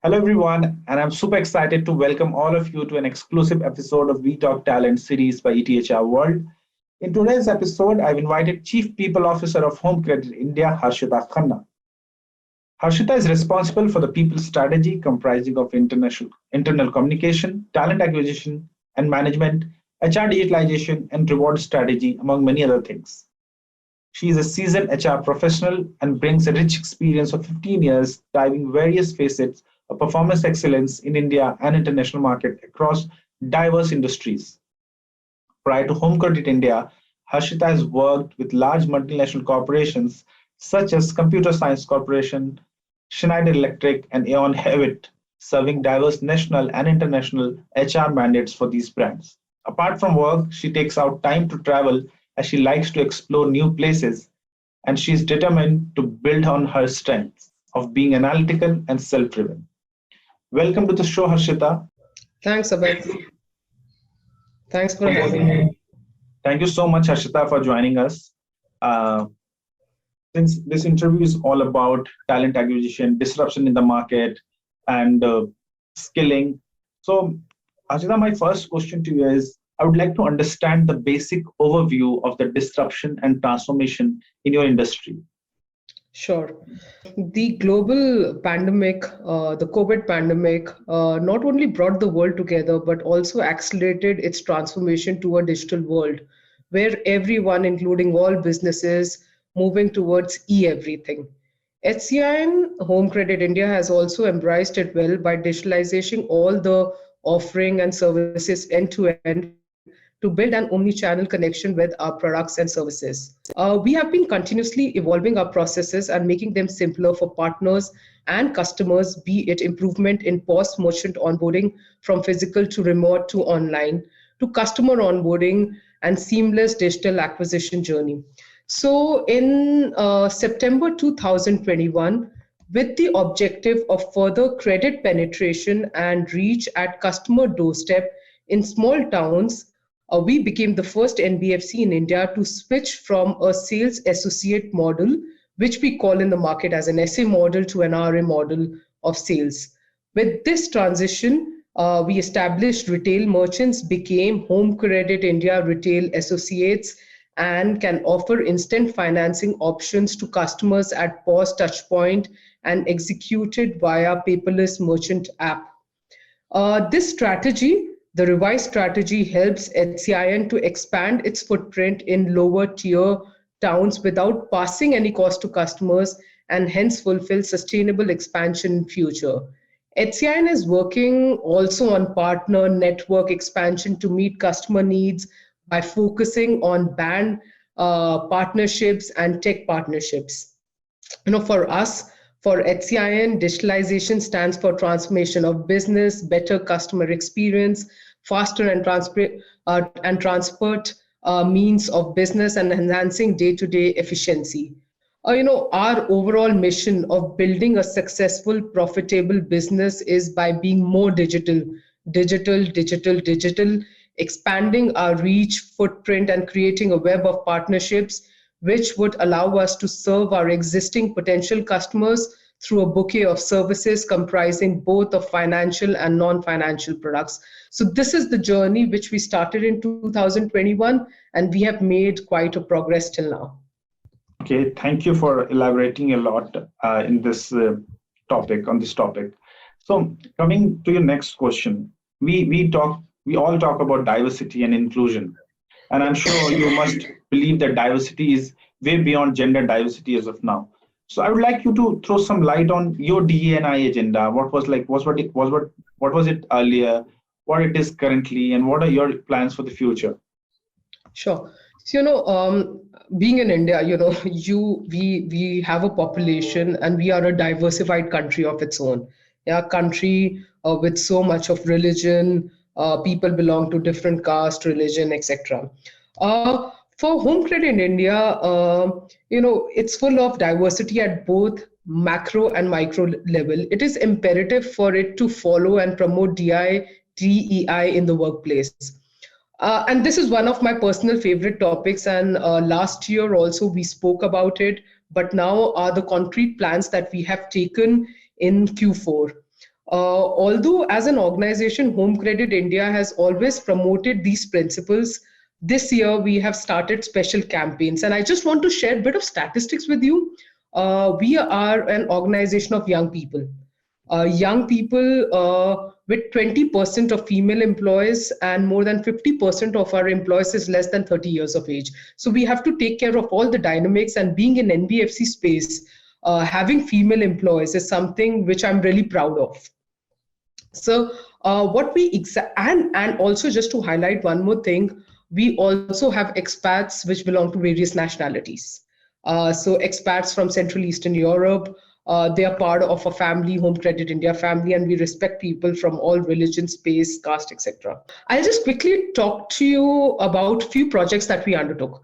Hello, everyone, and I'm super excited to welcome all of you to an exclusive episode of We Talk Talent series by ETHR World. In today's episode, I've invited Chief People Officer of Home Credit India, Harshita Khanna. Harshita is responsible for the people strategy comprising of internal communication, talent acquisition and management, HR digitalization, and reward strategy, among many other things. She is a seasoned HR professional and brings a rich experience of 15 years diving various facets of performance excellence in India and international market across diverse industries. Prior to Home Credit India, Harshita has worked with large multinational corporations such as Computer Science Corporation, Schneider Electric, and Aon Hewitt, serving diverse national and international HR mandates for these brands. Apart from work, she takes out time to travel as she likes to explore new places, and she is determined to build on her strengths of being analytical and self driven. Welcome to the show, Harshita. Thanks, Abhay. Thanks for having me. Thank you so much, Harshita, for joining us. Uh, since this interview is all about talent acquisition, disruption in the market, and skilling. So, Harshita, my first question to you is I would like to understand the basic overview of the disruption and transformation in your industry. Sure. The global pandemic, the COVID pandemic, not only brought the world together, but also accelerated its transformation to a digital world where everyone, including all businesses, moving towards e-everything. HCIN Home Credit India has also embraced it well by digitalizing all the offering and services end to end to build an omni-channel connection with our products and services. We have been continuously evolving our processes and making them simpler for partners and customers, be it improvement in post-merchant onboarding from physical to remote to online, to customer onboarding and seamless digital acquisition journey. So in September 2021, with the objective of further credit penetration and reach at customer doorstep in small towns, we became the first NBFC in India to switch from a sales associate model, which we call in the market as an SA model, to an RA model of sales. With this transition, we established retail merchants, became Home Credit India Retail Associates, and can offer instant financing options to customers at POS touchpoint and executed via paperless merchant app. This strategy, the revised strategy, helps HCIN to expand its footprint in lower tier towns without passing any cost to customers and hence fulfill sustainable expansion in future. HCIN is working also on partner network expansion to meet customer needs by focusing on band partnerships and tech partnerships. For us, for HCIN, digitalization stands for transformation of business, better customer experience, faster and transport means of business, and enhancing day-to-day efficiency. Our overall mission of building a successful, profitable business is by being more digital, expanding our reach, footprint, and creating a web of partnerships which would allow us to serve our existing potential customers through a bouquet of services comprising both of financial and non-financial products. So this is the journey which we started in 2021, and we have made quite a progress till now. Okay, thank you for elaborating a lot in this topic on this topic. So coming to your next question, we all talk about diversity and inclusion, and I'm sure you must believe that diversity is way beyond gender diversity as of now. So I would like you to throw some light on your DE&I agenda. What was like? What was it earlier? What it is currently, and what are your plans for the future? Sure. So, being in India, we have a population and we are a diversified country of its own. Yeah, country with so much of religion, people belong to different caste, religion, etc. For Home Credit in India, it's full of diversity at both macro and micro level. It is imperative for it to follow and promote DEI in the workplace. And this is one of my personal favorite topics. And last year also we spoke about it, but now are the concrete plans that we have taken in Q4. Although as an organization, Home Credit India has always promoted these principles, this year we have started special campaigns. And I just want to share a bit of statistics with you. We are an organization of young people with 20% of female employees, and more than 50% of our employees is less than 30 years of age. So we have to take care of all the dynamics, and being in NBFC space, having female employees is something which I'm really proud of. So what we and also, just to highlight one more thing, we also have expats which belong to various nationalities. So expats from Central Eastern Europe, they are part of a family, Home Credit India family, and we respect people from all religions, space, caste, etc. I'll just quickly talk to you about few projects that we undertook.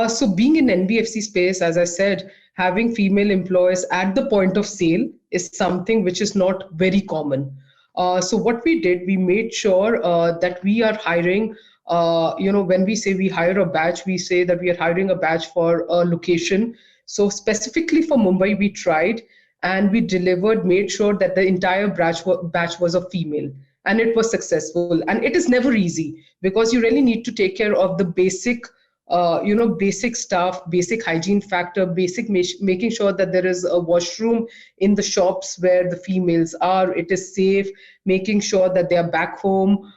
So being in NBFC space, as I said, having female employees at the point of sale is something which is not very common. So what we did, we made sure that we are hiring, when we say we hire a batch, we say that we are hiring a batch for a location. So specifically for Mumbai, we tried and we delivered, made sure that the entire batch was a female, and it was successful. And it is never easy because you really need to take care of the basic stuff, basic hygiene factor, making sure that there is a washroom in the shops where the females are, it is safe, making sure that they are back home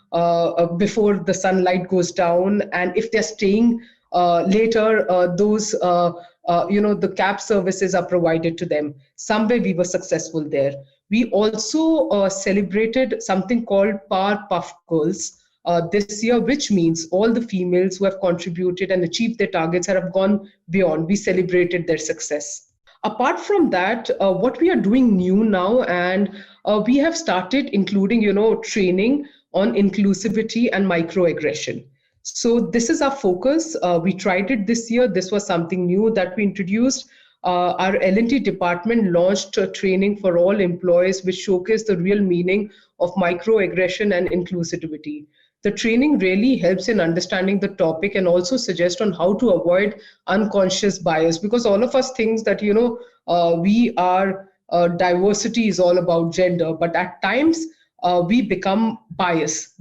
before the sunlight goes down. And if they're staying later, the cab services are provided to them. Somewhere we were successful there. We also celebrated something called Power Puff Girls this year, which means all the females who have contributed and achieved their targets and have gone beyond. We celebrated their success. Apart from that, what we are doing new now, and we have started including, training on inclusivity and microaggression. So this is our focus. We tried it this year. This was something new that we introduced. Our L&T department launched training for all employees, which showcased the real meaning of microaggression and inclusivity. The training really helps in understanding the topic and also suggests on how to avoid unconscious bias, because all of us think that, we are diversity is all about gender, but at times we become biased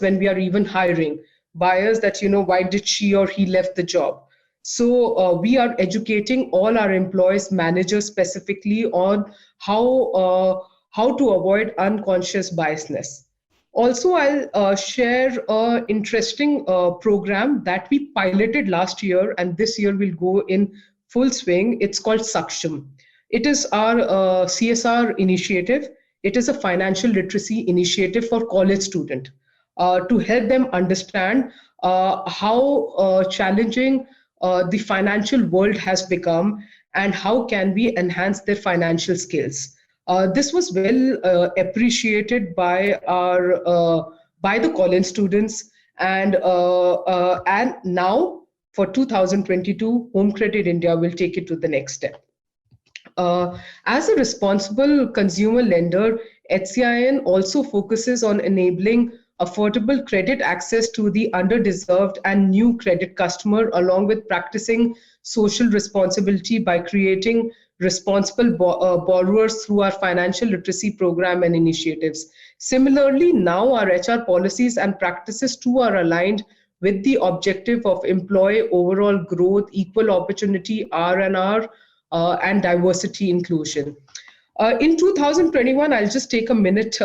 when we are even hiring, bias that, why did she or he left the job. So we are educating all our employees, managers specifically, on how to avoid unconscious biasness. Also, I'll share an interesting program that we piloted last year, and this year will go in full swing. It's called Saksham. It is our CSR initiative. It is a financial literacy initiative for college students to help them understand how challenging the financial world has become and how can we enhance their financial skills. This was well appreciated by the college students, and now for 2022, Home Credit India will take it to the next step. As a responsible consumer lender, HCIN also focuses on enabling affordable credit access to the underdeserved and new credit customer, along with practicing social responsibility by creating responsible borrowers through our financial literacy program and initiatives. Similarly, now our HR policies and practices too are aligned with the objective of employee overall growth, equal opportunity, R&R, and diversity inclusion. In 2021, I'll just take a minute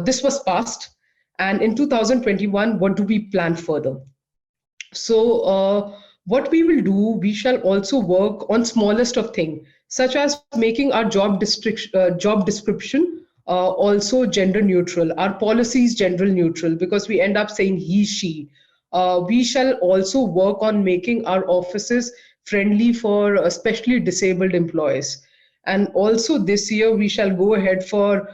this was passed. And in 2021, what do we plan further? So what we will do, we shall also work on smallest of things, such as making our job description also gender neutral, our policies gender neutral, because we end up saying he, she. We shall also work on making our offices friendly for especially disabled employees. And also this year, we shall go ahead for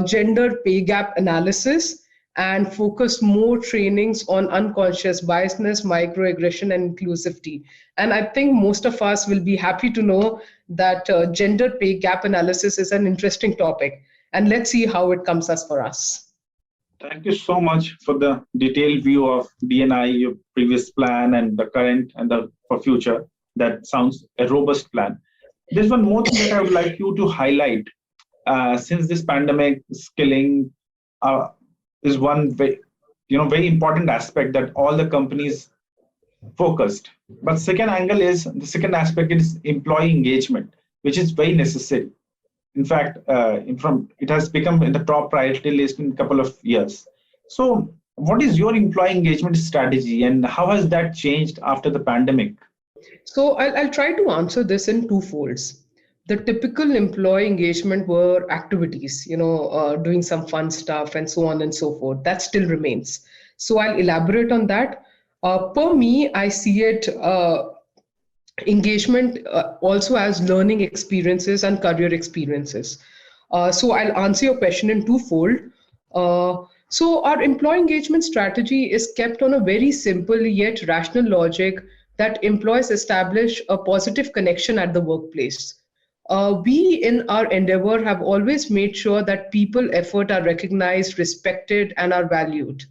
gender pay gap analysis and focus more trainings on unconscious biasness, microaggression, and inclusivity. And I think most of us will be happy to know that gender pay gap analysis is an interesting topic. And let's see how it comes as for us. Thank you so much for the detailed view of DNI, your previous plan and the current and the for future. That sounds a robust plan. There's one more thing that I would like you to highlight. Since this pandemic, skilling uh, is one very important aspect that all the companies focused. But the second aspect is employee engagement, which is very necessary. In fact, it has become in the top priority list in a couple of years. So, what is your employee engagement strategy, and how has that changed after the pandemic? So I'll try to answer this in two folds. The typical employee engagement were activities, doing some fun stuff and so on and so forth. That still remains. So I'll elaborate on that. Per me, I see it engagement also as learning experiences and career experiences. So I'll answer your question in twofold. So our employee engagement strategy is kept on a very simple yet rational logic that employees establish a positive connection at the workplace. We in our endeavor have always made sure that people effort are recognized, respected, and are valued.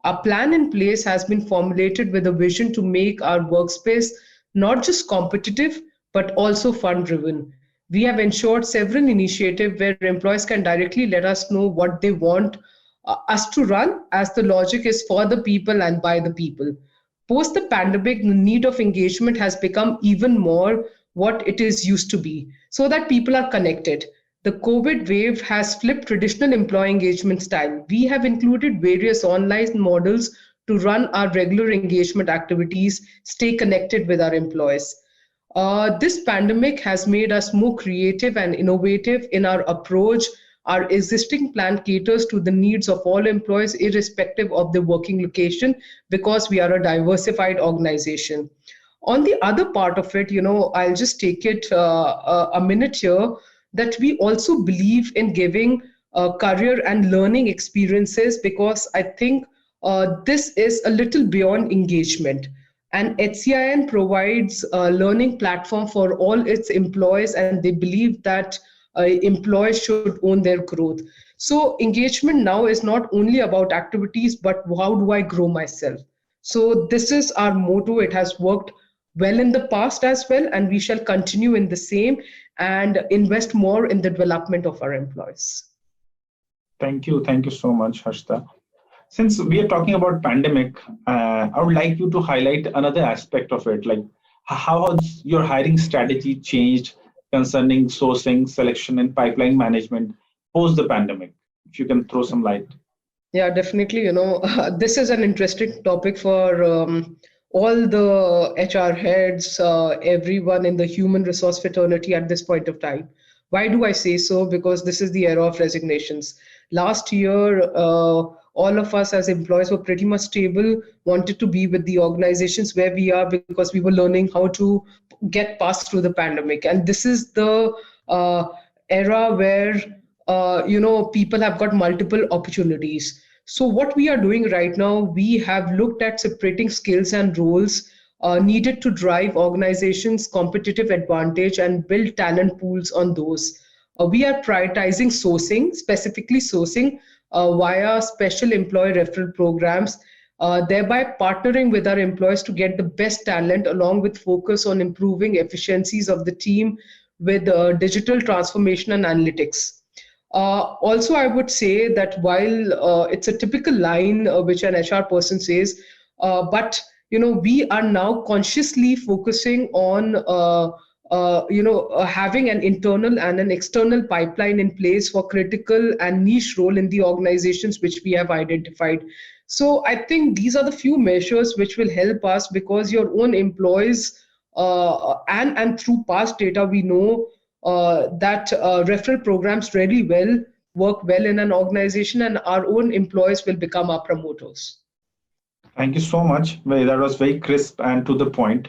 Our plan in place has been formulated with a vision to make our workspace not just competitive, but also fun driven. We have ensured several initiatives where employees can directly let us know what they want us to run, as the logic is for the people and by the people. Post the pandemic, the need of engagement has become even more what it is used to be, so that people are connected. The COVID wave has flipped traditional employee engagement style. We have included various online models to run our regular engagement activities, stay connected with our employees. This pandemic has made us more creative and innovative in our approach. Our existing plan caters to the needs of all employees, irrespective of the working location, because we are a diversified organization. On the other part of it, I'll just take it a minute here, that we also believe in giving career and learning experiences, because I think this is a little beyond engagement. And HCIN provides a learning platform for all its employees, and they believe that employees should own their growth. So engagement now is not only about activities, but how do I grow myself? So this is our motto. It has worked well in the past as well, and we shall continue in the same and invest more in the development of our employees. Thank you so much, Harshita. Since we are talking about pandemic, I would like you to highlight another aspect of it, like how has your hiring strategy changed concerning sourcing, selection, and pipeline management post the pandemic? If you can throw some light. Yeah, definitely. This is an interesting topic for all the HR heads, everyone in the human resource fraternity at this point of time. Why do I say so? Because this is the era of resignations. Last year, all of us as employees were pretty much stable, wanted to be with the organizations where we are, because we were learning how to get past through the pandemic. And this is the era where people have got multiple opportunities. So what we are doing right now, we have looked at separating skills and roles needed to drive organizations competitive advantage and build talent pools on those. We are prioritizing sourcing, specifically sourcing via special employee referral programs, thereby partnering with our employees to get the best talent, along with focus on improving efficiencies of the team with digital transformation and analytics. Also, I would say that while it's a typical line which an HR person says, but we are now consciously focusing on having an internal and an external pipeline in place for critical and niche role in the organizations which we have identified. So I think these are the few measures which will help us, because your own employees and through past data we know that referral programs really well work well in an organization, and our own employees will become our promoters. Thank you so much. That was very crisp and to the point.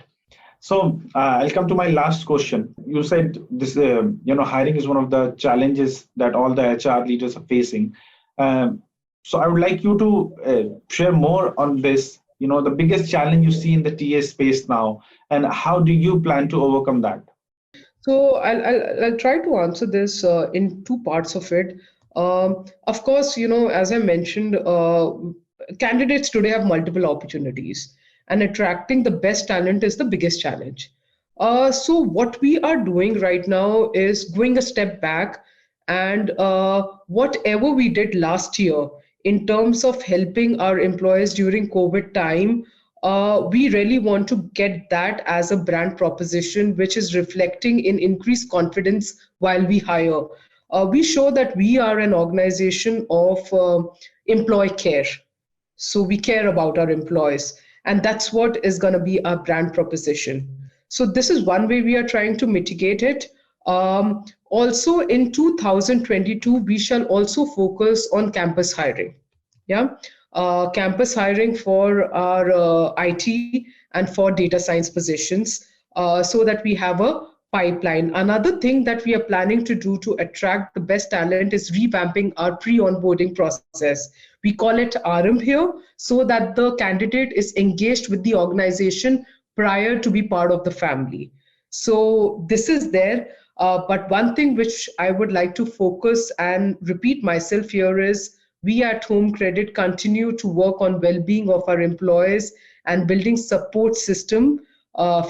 So I'll come to my last question. You said this, hiring is one of the challenges that all the HR leaders are facing. So I would like you to share more on this. The biggest challenge you see in the TA space now, and how do you plan to overcome that? So I'll try to answer this in two parts of it. Of course, as I mentioned, candidates today have multiple opportunities, and attracting the best talent is the biggest challenge. So what we are doing right now is going a step back And whatever we did last year in terms of helping our employees during COVID time, we really want to get that as a brand proposition, which is reflecting in increased confidence while we hire. We show that we are an organization of employee care. So we care about our employees, and that's what is going to be our brand proposition. So this is one way we are trying to mitigate it. Also, in 2022, we shall also focus on campus hiring. Yeah, campus hiring for our IT and for data science positions, so that we have a pipeline. Another thing that we are planning to do to attract the best talent is revamping our pre-onboarding process. We call it RM here, so that the candidate is engaged with the organization prior to be part of the family. So this is there. But one thing which I would like to focus and repeat myself here is we at Home Credit continue to work on well-being of our employees and building support system,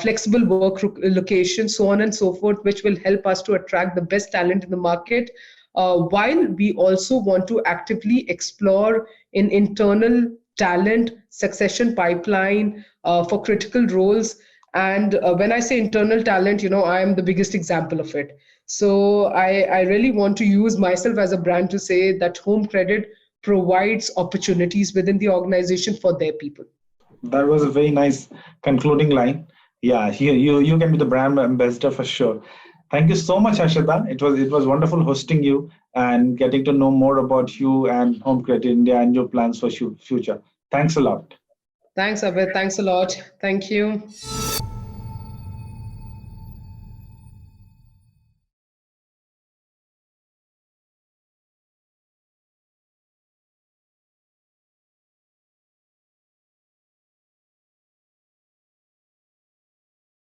flexible work location, so on and so forth, which will help us to attract the best talent in the market. While we also want to actively explore in internal talent succession pipeline for critical roles. And when I say internal talent, I am the biggest example of it. So I really want to use myself as a brand to say that Home Credit provides opportunities within the organization for their people. That was a very nice concluding line. Yeah, you can be the brand ambassador for sure. Thank you so much, Harshita. It was wonderful hosting you and getting to know more about you and Home Credit India and your plans for future. Thanks a lot. Thanks, Abid. Thanks a lot. Thank you.